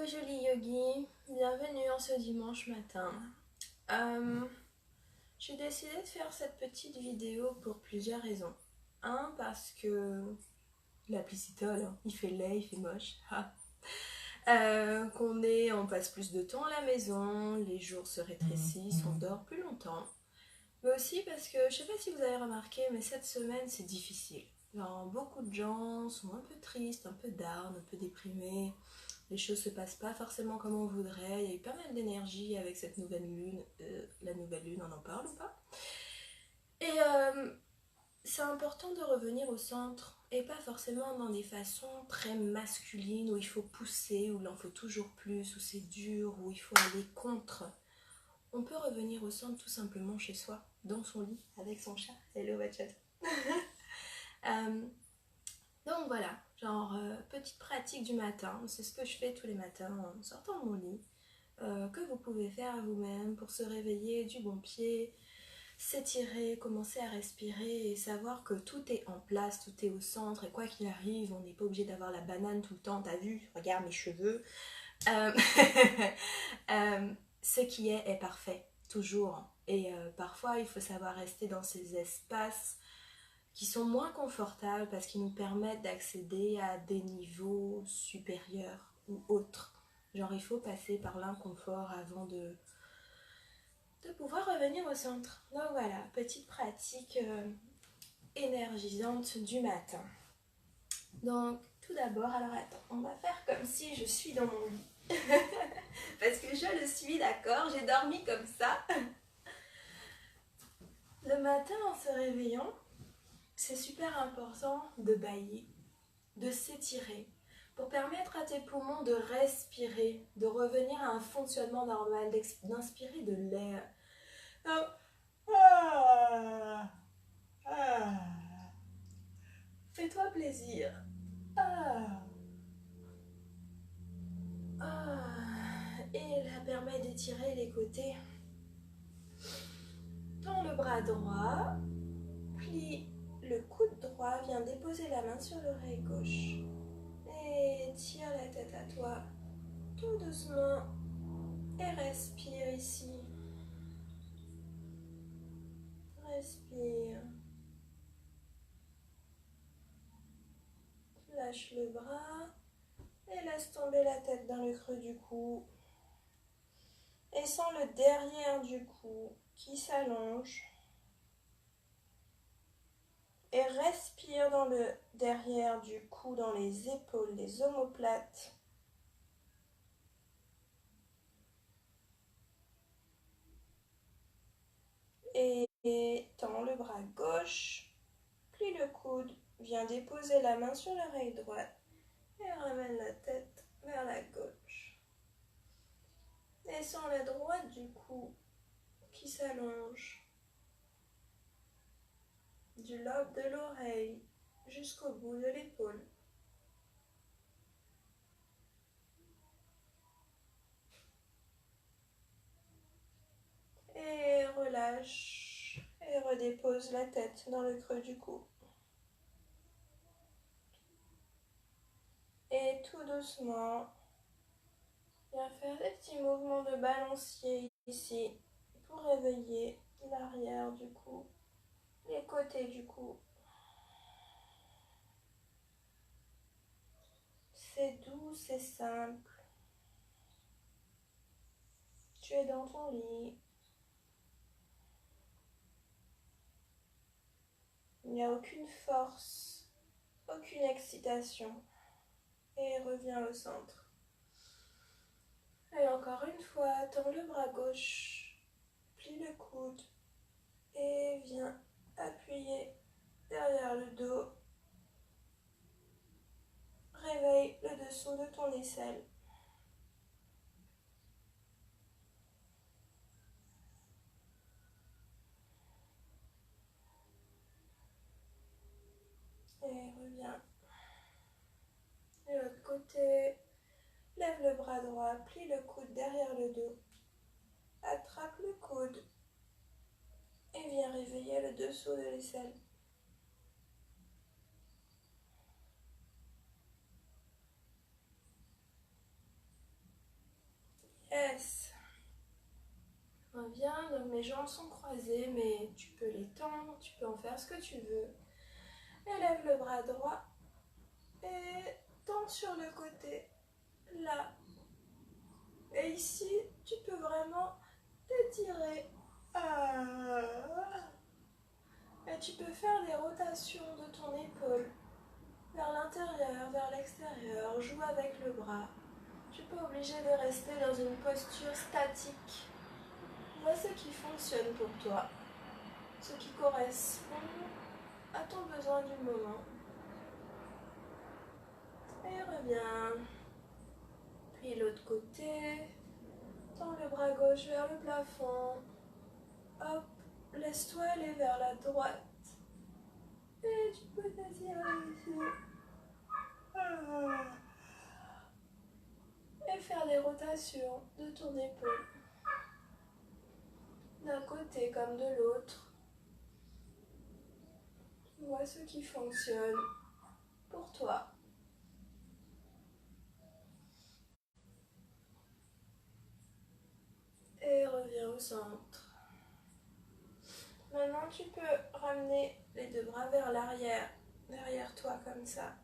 joli yogi, bienvenue en ce dimanche matin. J'ai décidé de faire cette petite vidéo pour plusieurs raisons. Un, parce que l'applicitol, hein, il fait laid, il fait moche. On passe plus de temps à la maison, les jours se rétrécissent, on dort plus longtemps. Mais aussi parce que, je sais pas si vous avez remarqué, mais cette semaine c'est difficile. Genre, beaucoup de gens sont un peu tristes, un peu down, un peu déprimés. Les choses se passent pas forcément comme on voudrait. Il y a eu pas mal d'énergie avec cette nouvelle lune. La nouvelle lune, on en parle ou pas? Et c'est important de revenir au centre. Et pas forcément dans des façons très masculines où il faut pousser, où il en faut toujours plus, où c'est dur, où il faut aller contre. On peut revenir au centre tout simplement chez soi, dans son lit, avec son chat. Hello, Wachat. Donc voilà, petite pratique du matin, c'est ce que je fais tous les matins en sortant de mon lit, que vous pouvez faire vous-même pour se réveiller du bon pied, s'étirer, commencer à respirer et savoir que tout est en place, tout est au centre et quoi qu'il arrive, on n'est pas obligé d'avoir la banane tout le temps, t'as vu, regarde mes cheveux. Ce qui est parfait, toujours. Et parfois il faut savoir rester dans ces espaces qui sont moins confortables parce qu'ils nous permettent d'accéder à des niveaux supérieurs ou autres. Genre, il faut passer par l'inconfort avant de pouvoir revenir au centre. Donc voilà, petite pratique énergisante du matin. Donc, tout d'abord, alors attends, on va faire comme si je suis dans mon lit. Parce que je le suis, d'accord, j'ai dormi comme ça. Le matin, en se réveillant, c'est super important de bâiller, de s'étirer, pour permettre à tes poumons de respirer, de revenir à un fonctionnement normal, d'inspirer de l'air. Fais-toi plaisir. Et là, permet d'étirer les côtés. Tends le bras droit, plie le coude droit, viens déposer la main sur l'oreille gauche. Et tire la tête à toi, tout doucement. Et respire ici. Respire. Lâche le bras et laisse tomber la tête dans le creux du cou. Et sens le derrière du cou qui s'allonge. Et respire dans le derrière du cou, dans les épaules, les omoplates. Et tends le bras gauche, plie le coude, viens déposer la main sur l'oreille droite et ramène la tête vers la gauche. Et sens la droite du cou qui s'allonge du lobe de l'oreille jusqu'au bout de l'épaule. Et relâche et redépose la tête dans le creux du cou. Et tout doucement, viens faire des petits mouvements de balancier ici pour réveiller l'arrière du cou, les côtés du cou. C'est doux, c'est simple. Tu es dans ton lit. Il n'y a aucune force, aucune excitation. Et reviens au centre. Et encore une fois, tends le bras gauche, plie le coude et viens appuyer derrière le dos. Réveille le dessous de ton aisselle. Et reviens. De l'autre côté, lève le bras droit, plie le coude derrière le dos. Attrape le coude et viens réveiller le dessous de l'aisselle. laisse. Reviens, donc mes jambes sont croisées, mais tu peux les tendre, tu peux en faire ce que tu veux. Élève le bras droit et tends sur le côté, là. Et ici, tu peux vraiment t'étirer. Et tu peux faire des rotations de ton épaule vers l'intérieur, vers l'extérieur. Joue avec le bras. Tu n'es pas obligé de rester dans une posture statique. Vois ce qui fonctionne pour toi, ce qui correspond à ton besoin du moment. Et reviens. Puis l'autre côté. Tends le bras gauche vers le plafond. Hop, laisse-toi aller vers la droite. Et tu peux t'asseoir ici. Et faire des rotations de ton épaule. D'un côté comme de l'autre. Vois ce qui fonctionne pour toi. Et reviens au centre. Maintenant, tu peux ramener les deux bras vers l'arrière, derrière toi comme ça.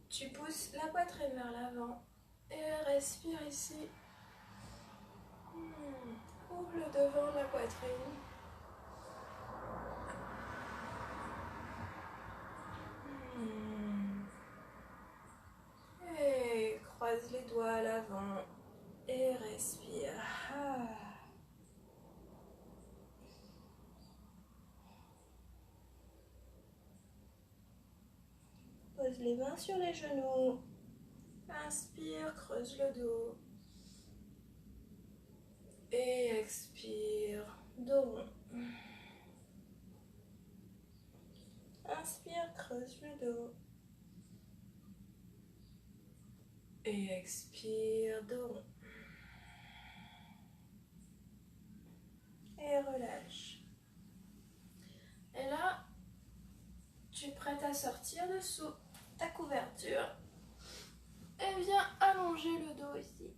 Tu pousses la poitrine vers l'avant et respire ici. Ouvre le devant de la poitrine. Et croise les doigts à l'avant et respire. Pose les mains sur les genoux. Inspire, creuse le dos. Et expire, dos rond. Inspire, creuse le dos. Et expire, dos rond. Et relâche. Et là, tu es prête à sortir dessous ta couverture. Et viens allonger le dos ici.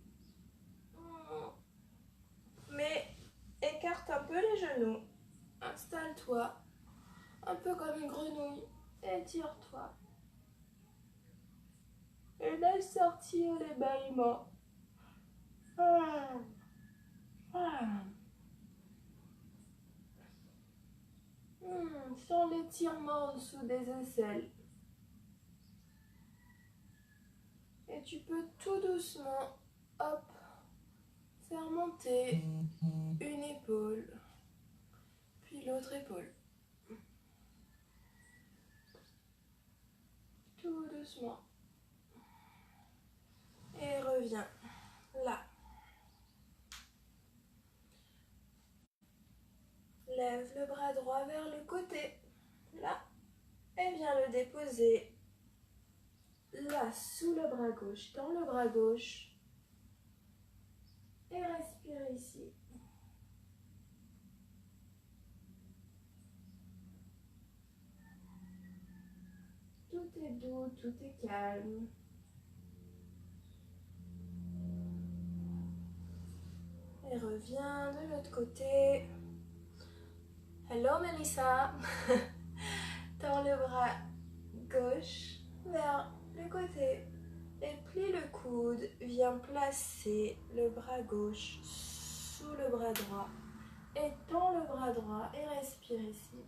Mais écarte un peu les genoux. Installe-toi. Un peu comme une grenouille. Étire-toi. Et laisse sortir les bâillements. Sens l'étirement en dessous des aisselles. Et tu peux tout doucement, hop, faire monter une épaule, puis l'autre épaule. Tout doucement. Et reviens là. Lève le bras droit vers le côté, là, et viens le déposer là, sous le bras gauche. Tends le bras gauche et respire ici. Tout est doux, tout est calme. Et reviens de l'autre côté. Hello Melissa. Tends le bras gauche vers le côté et plie le coude. Viens placer le bras gauche sous le bras droit et tends le bras droit et respire ici.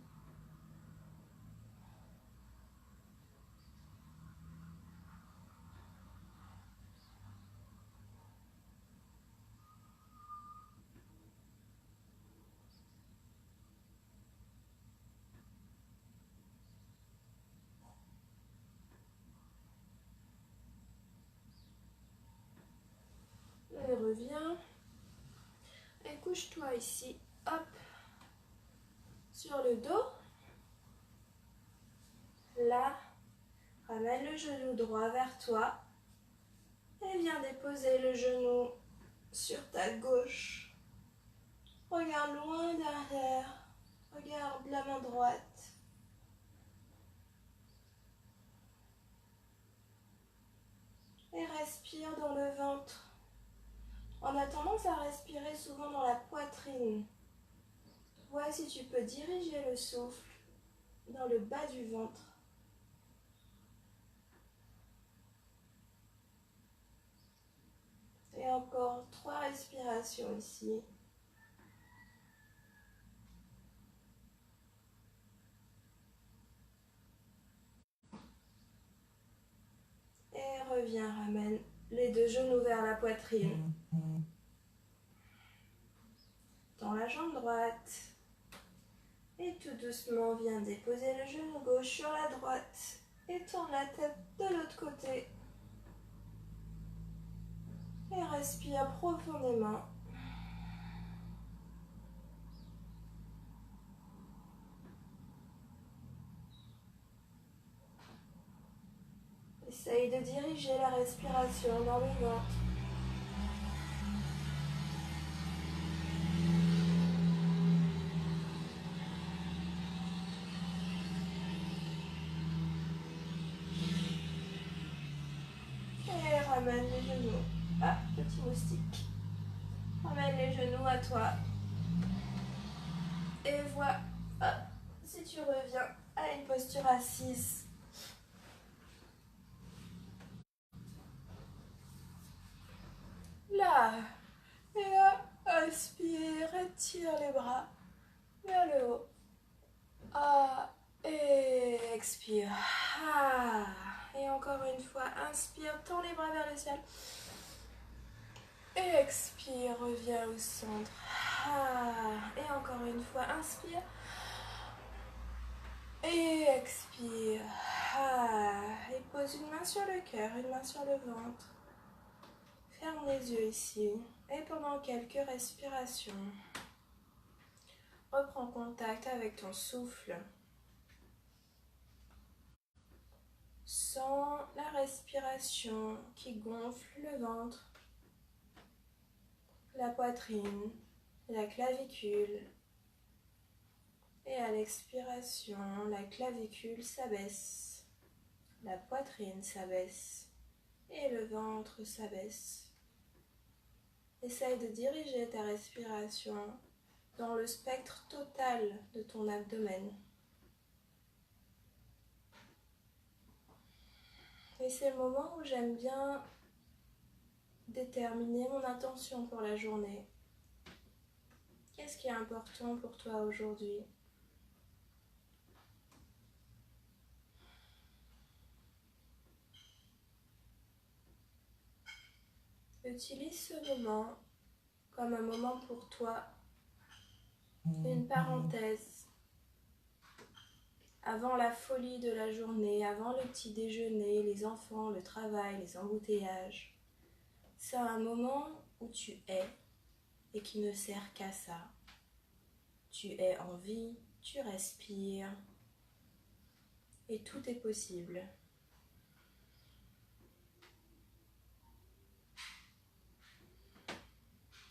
Et reviens. Et couche-toi ici. Hop. Sur le dos. Là. Ramène le genou droit vers toi. Et viens déposer le genou sur ta gauche. Regarde loin derrière. Regarde la main droite. Et respire dans le ventre. On a tendance à respirer souvent dans la poitrine. Vois si tu peux diriger le souffle dans le bas du ventre. Et encore 3 respirations ici. Et reviens, ramène les 2 genoux vers la poitrine. Tends la jambe droite. Et tout doucement, viens déposer le genou gauche sur la droite. Et tourne la tête de l'autre côté. Et respire profondément. Essaye de diriger la respiration dans le ventre. Et ramène les genoux. Ah, petit moustique. Ramène les genoux à toi. Et vois, hop, si tu reviens à une posture assise. Là. Et inspire, étire les bras vers le haut. Ah, et expire. Ah. Et encore une fois, inspire, tends les bras vers le ciel. Et expire, reviens au centre. Ah. Et encore une fois, inspire. Et expire. Ah. Et pose une main sur le cœur, une main sur le ventre. Ferme les yeux ici. Et pendant quelques respirations, reprends contact avec ton souffle. Sens la respiration qui gonfle le ventre, la poitrine, la clavicule. Et à l'expiration, la clavicule s'abaisse, la poitrine s'abaisse et le ventre s'abaisse. Essaye de diriger ta respiration dans le spectre total de ton abdomen. Et c'est le moment où j'aime bien déterminer mon intention pour la journée. Qu'est-ce qui est important pour toi aujourd'hui ? Utilise ce moment comme un moment pour toi, une parenthèse. Avant la folie de la journée, avant le petit déjeuner, les enfants, le travail, les embouteillages. C'est un moment où tu es et qui ne sert qu'à ça. Tu es en vie, tu respires et tout est possible.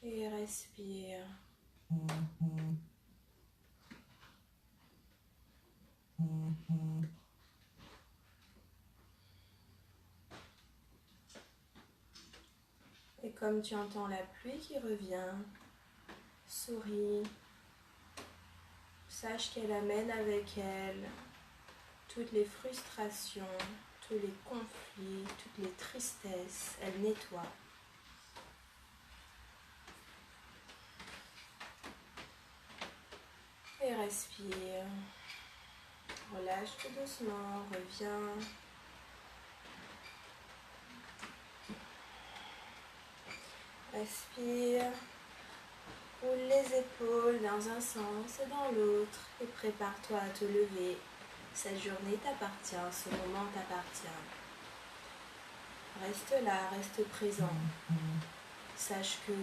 Et respire. Et comme tu entends la pluie qui revient, souris. Sache qu'elle amène avec elle toutes les frustrations, tous les conflits, toutes les tristesses. Elle nettoie. Et respire. Relâche tout doucement, reviens. Respire. Roule les épaules dans un sens et dans l'autre et prépare-toi à te lever. Cette journée t'appartient, ce moment t'appartient. Reste là, reste présent. Sache que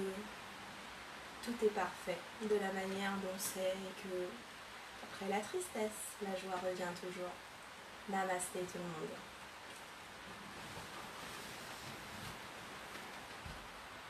tout est parfait de la manière dont c'est et que après la tristesse, la joie revient toujours. Namasté tout le monde.